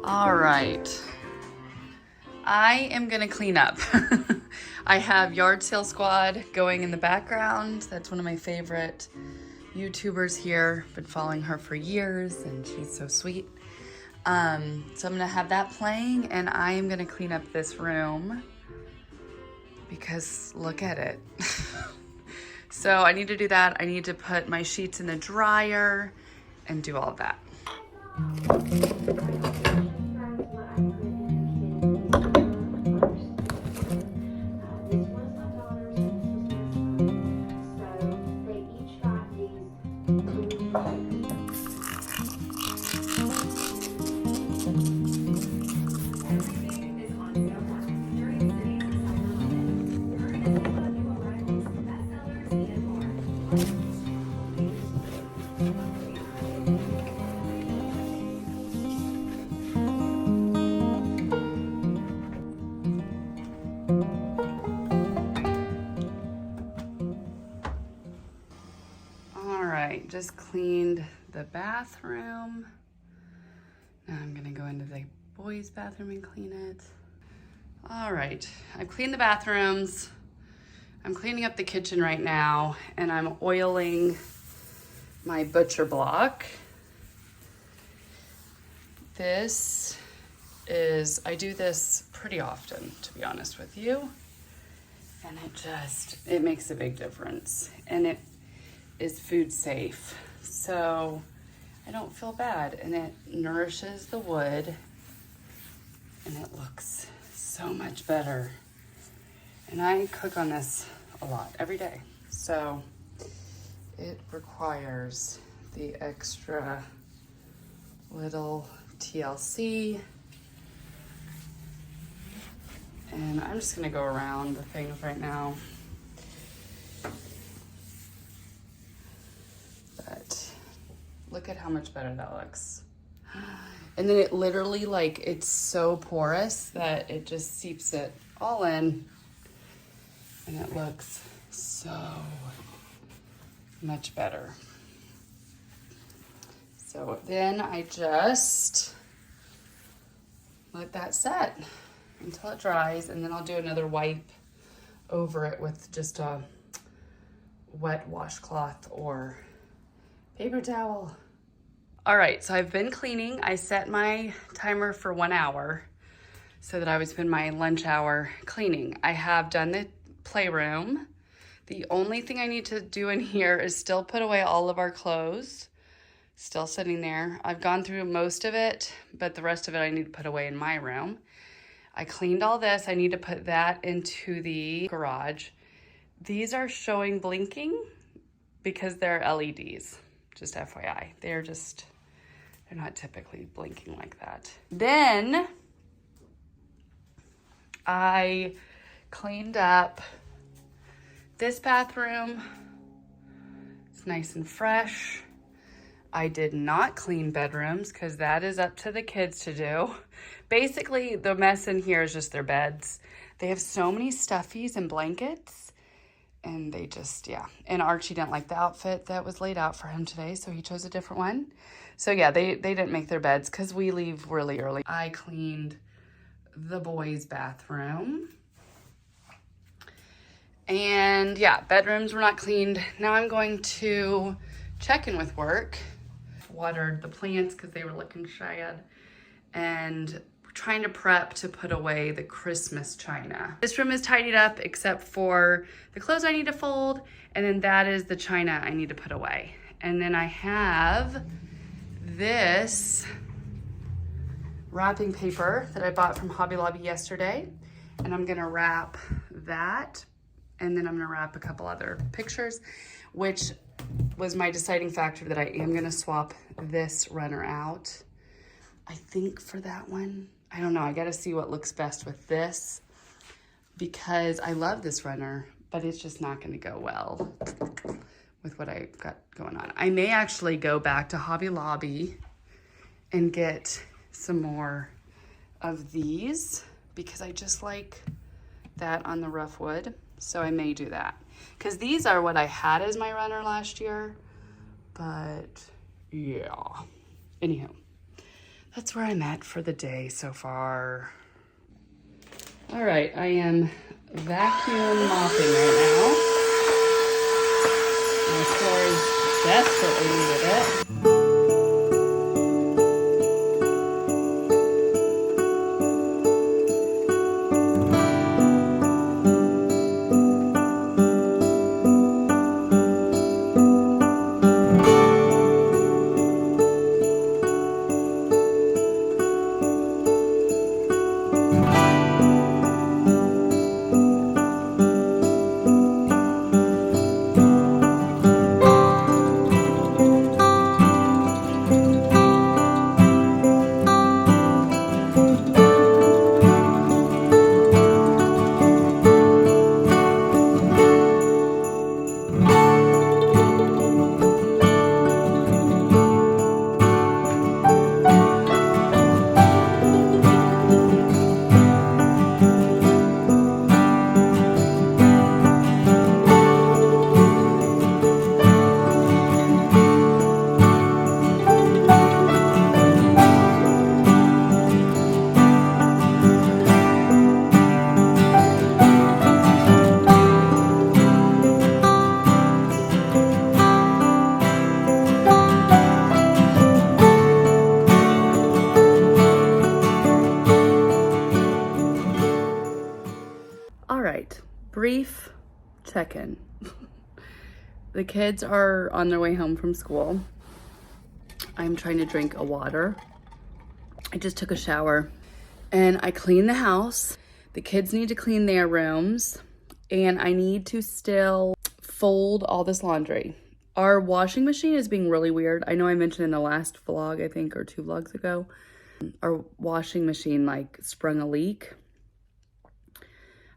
All right, I am gonna clean up. I have Yard Sale Squad going in the background. That's one of my favorite YouTubers here. Been following her for years and she's so sweet. So I'm gonna have that playing and I am gonna clean up this room because look at it. So I need to do that. I need to put my sheets in the dryer and do all of that. Just cleaned the bathroom. Now I'm gonna go into the boys' bathroom and clean it. All right, I've cleaned the bathrooms. I'm cleaning up the kitchen right now and I'm oiling my butcher block. This is, I do this pretty often, to be honest with you. And it makes a big difference. And it is food safe, so I don't feel bad, and it nourishes the wood and it looks so much better. And I cook on this a lot every day, so it requires the extra little TLC. And I'm just gonna go around the things right now. Look at how much better that looks. And then it literally, like, it's so porous that it just seeps it all in. And it looks so much better. So then I just let that set until it dries. And then I'll do another wipe over it with just a wet washcloth or paper towel. All right, so I've been cleaning. I set my timer for 1 hour so that I would spend my lunch hour cleaning. I have done the playroom. The only thing I need to do in here is still put away all of our clothes. Still sitting there. I've gone through most of it, but the rest of it I need to put away in my room. I cleaned all this. I need to put that into the garage. These are showing blinking because they're LEDs. Just FYI, they're not typically blinking like that. Then I cleaned up this bathroom. It's nice and fresh. I did not clean bedrooms because that is up to the kids to do. Basically, the mess in here is just their beds. They have so many stuffies and blankets. And they just, yeah. And Archie didn't like the outfit that was laid out for him today, so he chose a different one. So yeah, they didn't make their beds because we leave really early. I cleaned the boys' bathroom. And yeah, bedrooms were not cleaned. Now I'm going to check in with work. Watered the plants because they were looking shad. And trying to prep to put away the Christmas china. This room is tidied up except for the clothes I need to fold, and then that is the china I need to put away. And then I have this wrapping paper that I bought from Hobby Lobby yesterday, and I'm gonna wrap that, and then I'm gonna wrap a couple other pictures, which was my deciding factor that I am gonna swap this runner out. I think for that one, I don't know, I gotta see what looks best with this because I love this runner, but it's just not gonna go well with what I got going on. I may actually go back to Hobby Lobby and get some more of these because I just like that on the rough wood. So I may do that because these are what I had as my runner last year, but yeah. Anywho, that's where I'm at for the day so far. All right, I am vacuum mopping right now. My floor is desperately needed it. All right, brief check-in. The kids are on their way home from school. I'm trying to drink a water. I just took a shower and I cleaned the house. The kids need to clean their rooms and I need to still fold all this laundry. Our washing machine is being really weird. I know I mentioned in the last vlog, I think, or 2 vlogs ago, our washing machine like sprung a leak.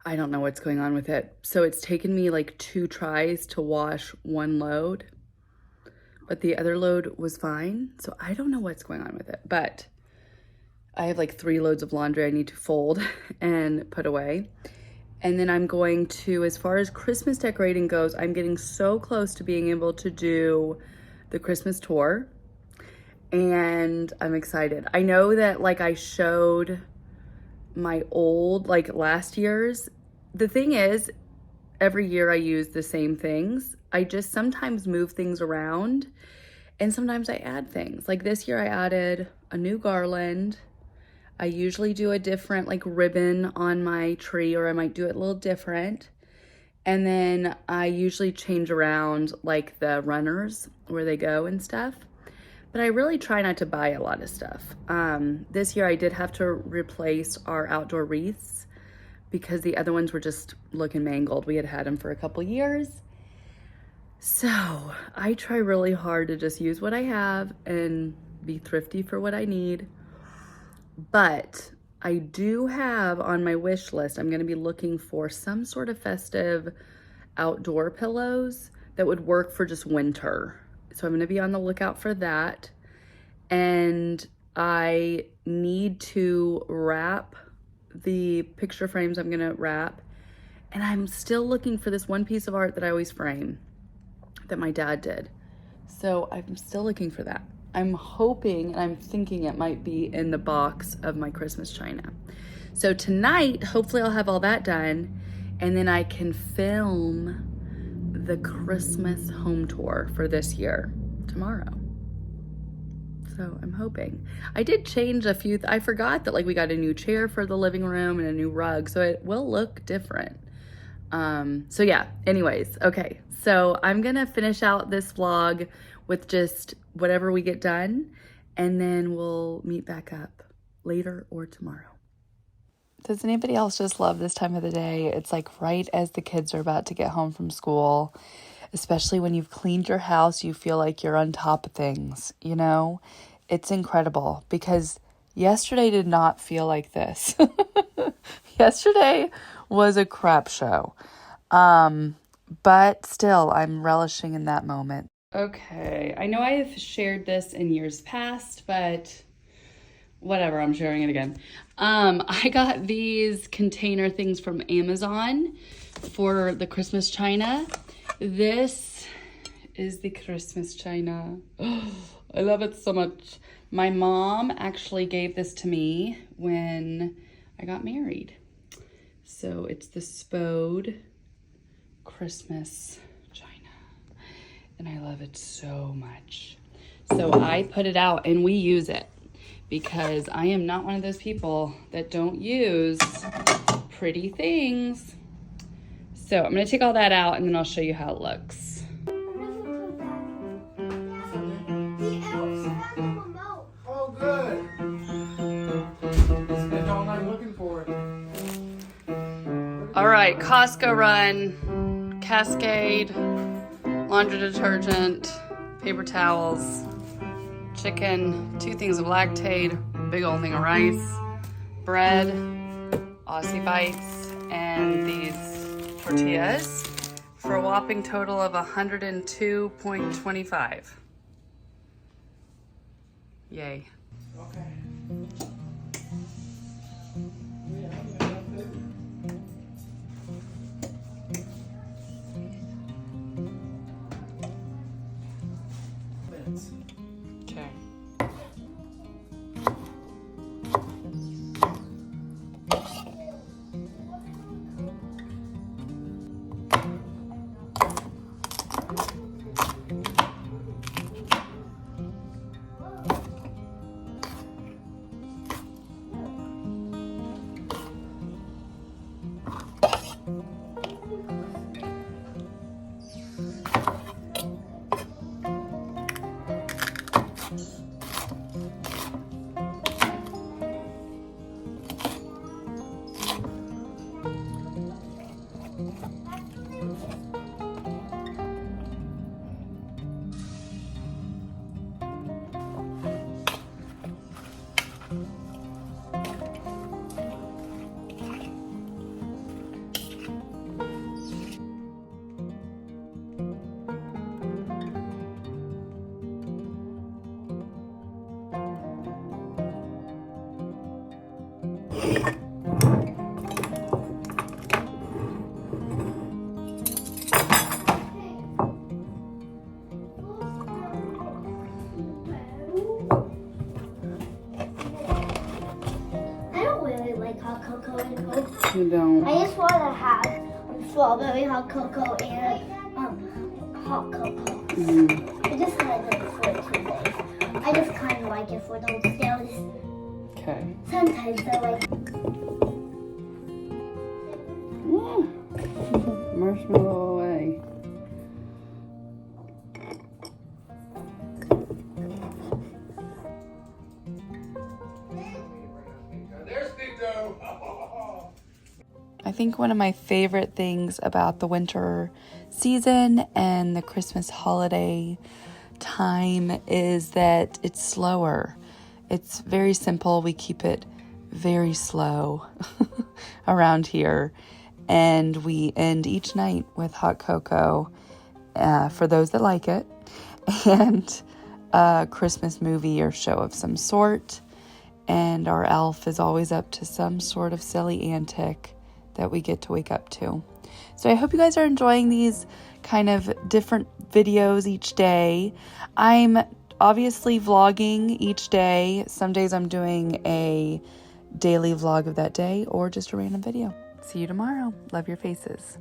I don't know what's going on with it. So it's taken me like 2 tries to wash 1 load, but the other load was fine. So I don't know what's going on with it, but I have like 3 loads of laundry I need to fold and put away. And then I'm going to, as far as Christmas decorating goes, I'm getting so close to being able to do the Christmas tour and I'm excited. I know that like I showed my old, like last year's. The thing is, every year I use the same things. I just sometimes move things around and sometimes I add things. Like this year I added a new garland. I usually do a different like ribbon on my tree, or I might do it a little different. And then I usually change around like the runners where they go and stuff. But I really try not to buy a lot of stuff. This year I did have to replace our outdoor wreaths because the other ones were just looking mangled. We had had them for a couple years. So I try really hard to just use what I have and be thrifty for what I need. But I do have on my wish list, I'm gonna be looking for some sort of festive outdoor pillows that would work for just winter. So I'm gonna be on the lookout for that. And I need to wrap the picture frames I'm gonna wrap. And I'm still looking for this one piece of art that I always frame that my dad did. So I'm still looking for that. I'm hoping and I'm thinking it might be in the box of my Christmas china. So tonight, hopefully I'll have all that done and then I can film the Christmas home tour for this year tomorrow. So I'm hoping. I did change a few, I forgot that like we got a new chair for the living room and a new rug, so it will look different. So yeah, anyways, okay. So I'm gonna finish out this vlog with just whatever we get done and then we'll meet back up later or tomorrow. Does anybody else just love this time of the day? It's like right as the kids are about to get home from school, especially when you've cleaned your house, you feel like you're on top of things, you know? It's incredible because yesterday did not feel like this. Yesterday was a crap show. But still, I'm relishing in that moment. Okay, I know I have shared this in years past, but whatever, I'm sharing it again. I got these container things from Amazon for the Christmas china. This is the Christmas china. I love it so much. My mom actually gave this to me when I got married. So it's the Spode Christmas china. And I love it so much. So I put it out and we use it because I am not one of those people that don't use pretty things. So I'm gonna take all that out and then I'll show you how it looks. Oh, good. Spent all night looking for it. All right, Costco run, Cascade, laundry detergent, paper towels, chicken, 2 things of Lactaid, big old thing of rice, bread, Aussie Bites, and these tortillas for a whopping total of 102.25. Yay. Okay. Okay. Hot cocoa and Coke. You don't. I just want to have strawberry hot cocoa and hot cocoa. I just had it for 2 days. I just kind of like it for those days. Okay. Sometimes I like. Marshmallow away. There's Nico. I think one of my favorite things about the winter season and the Christmas holiday time is that it's slower. It's very simple. We keep it very slow around here. And we end each night with hot cocoa for those that like it, and a Christmas movie or show of some sort. And our elf is always up to some sort of silly antic that we get to wake up to. So I hope you guys are enjoying these kind of different videos each day. I'm obviously vlogging each day. Some days I'm doing a daily vlog of that day or just a random video. See you tomorrow. Love your faces.